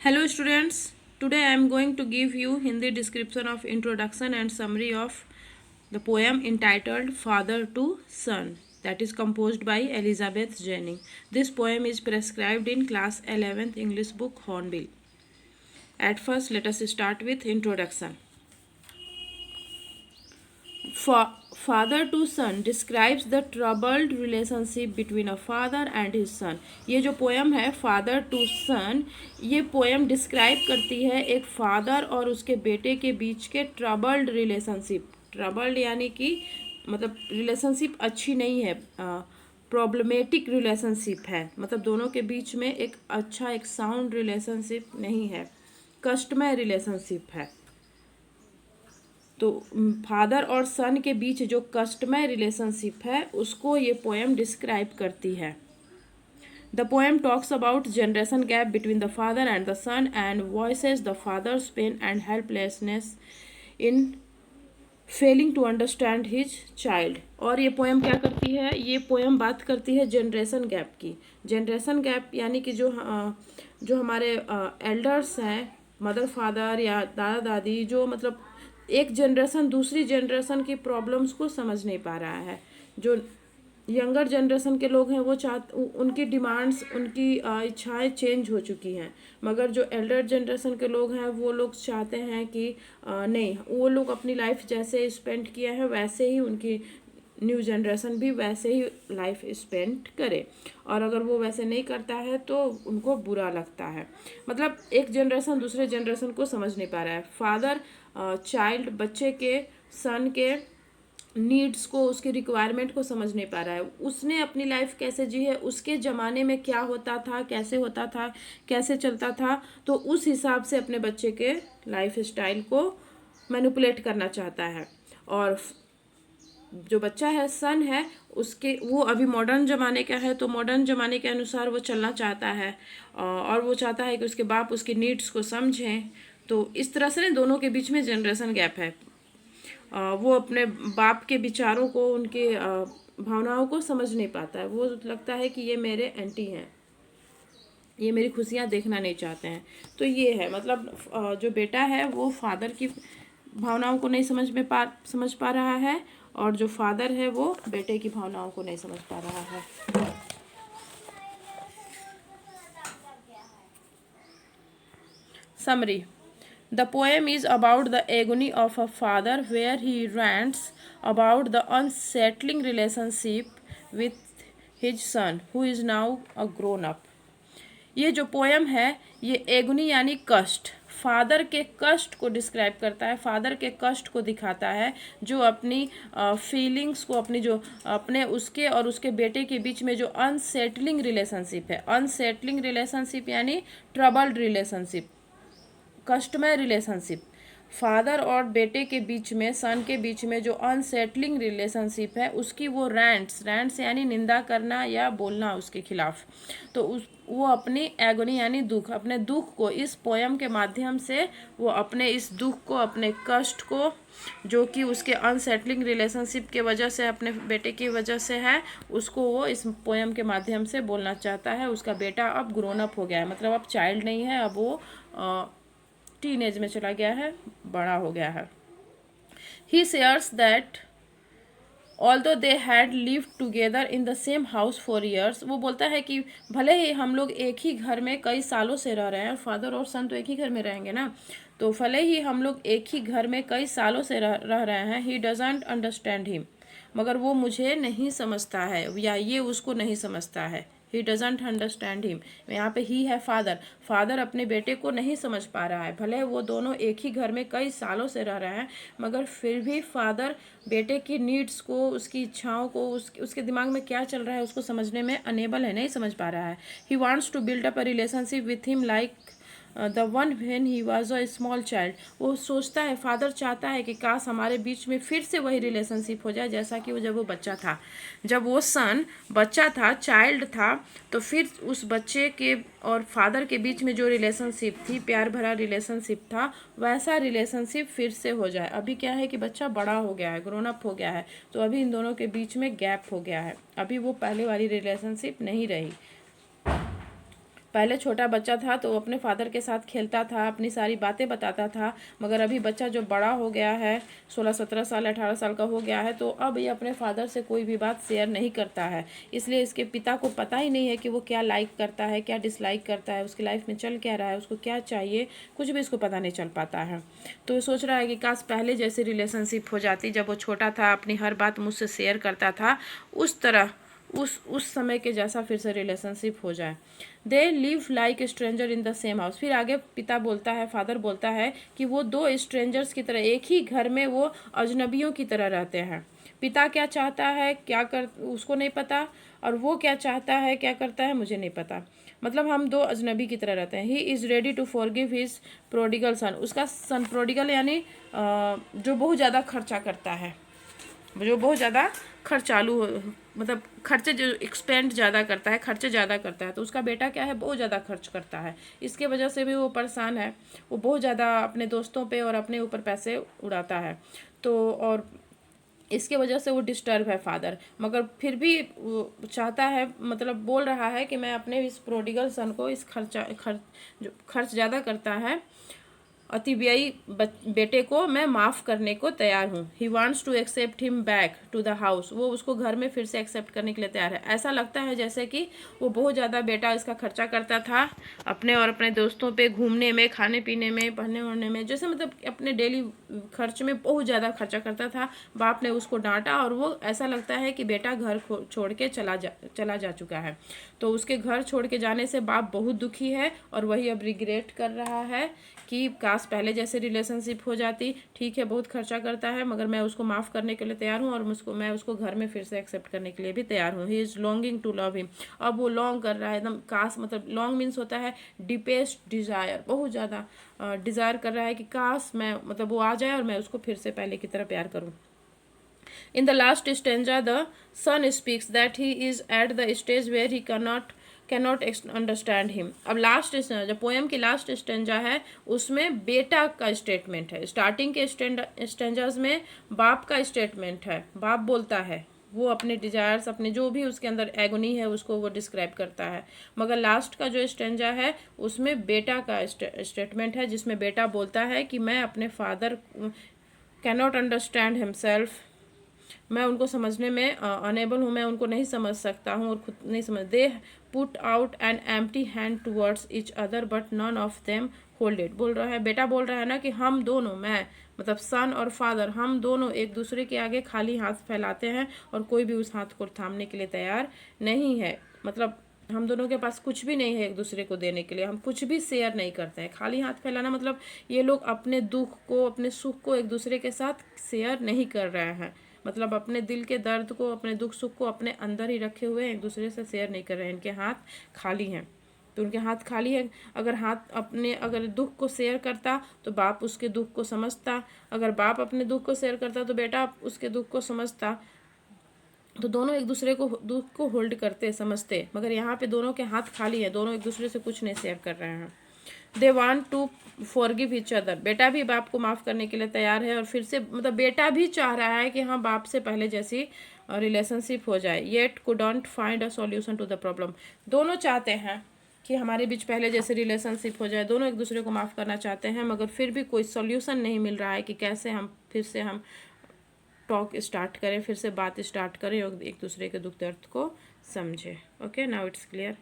Hello students, today I am going to give you Hindi description of introduction and summary of the poem entitled Father to Son, that is composed by Elizabeth Jennings. This poem is prescribed in class 11th English book Hornbill. At first let us start with introduction. Father to son describes the troubled relationship between a father and his son. ये जो poem है father to सन, ये poem describe करती है एक father और उसके बेटे के बीच के ट्रबल्ड रिलेशनशिप. ट्रबल्ड यानी कि मतलब रिलेशनशिप अच्छी नहीं है, प्रॉब्लमेटिक रिलेशनशिप है, मतलब दोनों के बीच में एक अच्छा एक साउंड रिलेशनशिप नहीं है, कष्टमय रिलेशनशिप है. तो फादर और सन के बीच जो कष्टमय रिलेशनशिप है उसको ये पोएम डिस्क्राइब करती है. The poem talks about generation gap between the father and the son and voices the father's pain and helplessness in failing to understand his child. और ये पोएम क्या करती है, ये पोएम बात करती है जनरेशन गैप की. जनरेशन गैप यानी कि जो हमारे एल्डर्स हैं, मदर फादर या दादा दादी, जो मतलब एक जनरेशन दूसरी जनरेशन की प्रॉब्लम्स को समझ नहीं पा रहा है. जो यंगर जनरेशन के लोग हैं वो उनकी डिमांड्स, उनकी इच्छाएं चेंज हो चुकी हैं, मगर जो एल्डर जनरेशन के लोग हैं वो लोग चाहते हैं कि नहीं, वो लोग अपनी लाइफ जैसे स्पेंड किया है वैसे ही उनकी न्यू जनरेशन भी वैसे ही लाइफ स्पेंड करे, और अगर वो वैसे नहीं करता है तो उनको बुरा लगता है. मतलब एक जनरेशन दूसरे जनरेशन को समझ नहीं पा रहा है. फादर चाइल्ड बच्चे के सन के नीड्स को, उसके रिक्वायरमेंट को समझ नहीं पा रहा है. उसने अपनी लाइफ कैसे जी है, उसके ज़माने में क्या होता था, कैसे होता था, कैसे चलता था, तो उस हिसाब से अपने बच्चे के लाइफ स्टाइल को मैनिपुलेट करना चाहता है. और जो बच्चा है, सन है, उसके वो अभी मॉडर्न ज़माने का है, तो मॉडर्न ज़माने के अनुसार वो चलना चाहता है और वो चाहता है कि उसके बाप उसकी नीड्स को समझें. तो इस तरह से ना दोनों के बीच में जनरेशन गैप है. वो अपने बाप के विचारों को, उनके भावनाओं को समझ नहीं पाता है. वो लगता है कि ये मेरे एंटी हैं, ये मेरी खुशियाँ देखना नहीं चाहते हैं. तो ये है मतलब जो बेटा है वो फादर की भावनाओं को नहीं समझ पा रहा है, और जो फादर है वो बेटे की भावनाओं को नहीं समझ पा रहा है. Summary. The poem is about the agony of a father where he rants about the unsettling relationship with his son who is now a grown up. ये जो पोएम है ये एगोनी यानी कष्ट, फादर के कष्ट को डिस्क्राइब करता है, फादर के कष्ट को दिखाता है, जो अपनी फीलिंग्स को, अपनी जो अपने उसके और उसके बेटे के बीच में जो अनसेटलिंग रिलेशनशिप है. अनसेटलिंग रिलेशनशिप यानी ट्रबल्ड रिलेशनशिप, कष्टमय रिलेशनशिप. फादर और बेटे के बीच में, सन के बीच में जो अनसेटलिंग रिलेशनशिप है उसकी वो रैंट्स यानी निंदा करना या बोलना उसके खिलाफ. तो वो अपनी एगोनी यानी दुख, अपने दुख को इस पोएम के माध्यम से वो अपने इस दुख को, अपने कष्ट को, जो कि उसके अनसेटलिंग रिलेशनशिप के वजह से, अपने बेटे की वजह से है, उसको वो इस पोएम के माध्यम से बोलना चाहता है. उसका बेटा अब ग्रोन अप हो गया है, मतलब अब चाइल्ड नहीं है, अब वो टीनेज में चला गया है, बड़ा हो गया है. He shares that although they had lived together in the same house for years. वो बोलता है कि भले ही हम लोग एक ही घर में कई सालों से रह रहे हैं, फादर और सन तो एक ही घर में रहेंगे ना, तो भले ही हम लोग एक ही घर में कई सालों से रह रहे हैं. ही डजंट अंडरस्टैंड हिम, मगर वो मुझे नहीं समझता है, या ये उसको नहीं समझता है. ही डजेंट अंडरस्टैंड हिम, यहाँ पे ही है फादर. फादर अपने बेटे को नहीं समझ पा रहा है. भले वो दोनों एक ही घर में कई सालों से रह रहे हैं, मगर फिर भी फादर बेटे की नीड्स को, उसकी इच्छाओं को, उसके दिमाग में क्या चल रहा है उसको समझने में अनेबल है, नहीं समझ पा रहा है. He wants to build up a relationship with him like the one when he was a small child. वो सोचता है, फादर चाहता है कि काश हमारे बीच में फिर से वही रिलेशनशिप हो जाए जैसा कि वो जब वो बच्चा था, जब वो सन बच्चा था, चाइल्ड था, तो फिर उस बच्चे के और फादर के बीच में जो रिलेशनशिप थी, प्यार भरा रिलेशनशिप था, वैसा रिलेशनशिप फिर से हो जाए. अभी क्या है कि बच्चा बड़ा हो गया है, ग्रोन अप हो गया है, तो अभी इन दोनों के बीच में गैप हो गया है, अभी वो पहले वाली रिलेशनशिप नहीं रही. पहले छोटा बच्चा था तो अपने फादर के साथ खेलता था, अपनी सारी बातें बताता था, मगर अभी बच्चा जो बड़ा हो गया है, 16-17 साल 18 साल का हो गया है, तो अब ये अपने फादर से कोई भी बात शेयर नहीं करता है। इसलिए इसके पिता को पता ही नहीं है कि वो क्या लाइक करता है, क्या डिसलाइक करता है, उसकी लाइफ में चल क्या रहा है, उसको क्या चाहिए, कुछ भी इसको पता नहीं चल पाता है। तो ये सोच रहा है कि काश पहले जैसी रिलेशनशिप हो जाती, जब वो छोटा था अपनी हर बात मुझसे शेयर करता था, उस तरह उस समय के जैसा फिर से रिलेशनशिप हो जाए। They live like stranger in the same house. फिर आगे पिता बोलता है, फादर बोलता है कि वो दो स्ट्रेंजर्स की तरह एक ही घर में वो अजनबियों की तरह रहते हैं। पिता क्या चाहता है क्या कर उसको नहीं पता, और वो क्या चाहता है क्या करता है मुझे नहीं पता। मतलब हम दो अजनबी की तरह रहते हैं। He is ready to forgive his prodigal son. उसका सन प्रोडिगल यानी जो बहुत ज़्यादा खर्चा करता है, जो बहुत ज़्यादा खर्चालू, मतलब खर्चे जो एक्सपेंड ज़्यादा करता है, खर्चे ज़्यादा करता है, तो उसका बेटा क्या है बहुत ज़्यादा खर्च करता है। इसके वजह से भी वो परेशान है, वो बहुत ज़्यादा अपने दोस्तों पे और अपने ऊपर पैसे उड़ाता है। तो और इसके वजह से वो डिस्टर्ब है फादर, मगर फिर भी वो चाहता है, मतलब बोल रहा है कि मैं अपने इस प्रोडिगल सन को इस जो खर्च ज़्यादा करता है अतिव्ययी बेटे को मैं माफ़ करने को तैयार हूँ। He wants to accept him back to the house. वो उसको घर में फिर से एक्सेप्ट करने के लिए तैयार है। ऐसा लगता है जैसे कि वो बहुत ज़्यादा बेटा इसका खर्चा करता था अपने और अपने दोस्तों पे, घूमने में, खाने पीने में, पढ़ने वढ़ने में, जैसे मतलब अपने डेली खर्च में बहुत ज़्यादा खर्चा करता था। बाप ने उसको डांटा और वो ऐसा लगता है कि बेटा घर छोड़ के चला जा चुका है। तो उसके घर छोड़ के जाने से बाप बहुत दुखी है और वही अब रिग्रेट कर रहा है कि काश पहले जैसे रिलेशनशिप हो जाती। ठीक है बहुत खर्चा करता है, मगर मैं उसको माफ़ करने के लिए तैयार हूँ और मैं उसको घर में फिर से एक्सेप्ट करने के लिए भी तैयार हूँ। He is longing to love him. अब वो लॉन्ग कर रहा है एकदम, काश, मतलब लॉन्ग मीन्स होता है डीपेस्ट डिज़ायर, बहुत ज़्यादा डिज़ायर कर रहा है कि काश मैं, मतलब वो आ जाए और मैं उसको फिर से पहले की तरह प्यार करूँ। In the last stanza, the son speaks that he is at the stage where he cannot understand him. अब लास्ट जो पोएम की लास्ट स्टेंजा है उसमें बेटा का स्टेटमेंट है। स्टार्टिंग के स्टेंजाज में बाप का स्टेटमेंट है, बाप बोलता है, वो अपने डिजायर्स, अपने जो भी उसके अंदर एगोनी है उसको वो डिस्क्राइब करता है। मगर लास्ट का जो स्टेंजा है उसमें बेटा का स्टेटमेंट है, जिसमें बेटा बोलता है कि मैं अपने फादर कैनॉट अंडरस्टैंड हिमसेल्फ, मैं उनको समझने में अनेबल हूँ, मैं उनको नहीं समझ सकता हूँ और खुद नहीं समझ। They put out an empty hand towards each other but none of them hold it. बोल रहा है, बेटा बोल रहा है ना कि हम दोनों, मैं मतलब सन और फादर, हम दोनों एक दूसरे के आगे खाली हाथ फैलाते हैं और कोई भी उस हाथ को थामने के लिए तैयार नहीं है। मतलब हम दोनों के पास कुछ भी नहीं है एक दूसरे को देने के लिए, हम कुछ भी शेयर नहीं करते हैं। खाली हाथ फैलाना मतलब ये लोग अपने दुख को, अपने सुख को एक दूसरे के साथ शेयर नहीं कर रहे हैं, मतलब अपने दिल के दर्द को, अपने दुख सुख को अपने अंदर ही रखे हुए एक दूसरे से शेयर नहीं कर रहे हैं। इनके हाथ खाली हैं, तो उनके हाथ खाली है। अगर दुख को शेयर करता तो बाप उसके दुख को समझता, अगर बाप अपने दुख को शेयर करता तो बेटा उसके दुख को समझता, तो दोनों एक दूसरे को दुख को होल्ड करते, समझते। मगर यहाँ पे दोनों के हाथ खाली है, दोनों एक दूसरे से कुछ नहीं शेयर कर रहे हैं। They want to forgive each other. बेटा भी बाप को माफ़ करने के लिए तैयार है और फिर से, मतलब बेटा भी चाह रहा है कि हाँ बाप से पहले जैसी रिलेशनशिप हो जाए। Yet couldn't find a solution to the problem. दोनों चाहते हैं कि हमारे बीच पहले जैसे रिलेशनशिप हो जाए, दोनों एक दूसरे को माफ़ करना चाहते हैं, मगर फिर भी कोई सॉल्यूशन नहीं मिल रहा है कि कैसे हम फिर से हम टॉक स्टार्ट करें, फिर से बात स्टार्ट करें और एक दूसरे के दुख दर्द को समझें। Okay, now it's clear.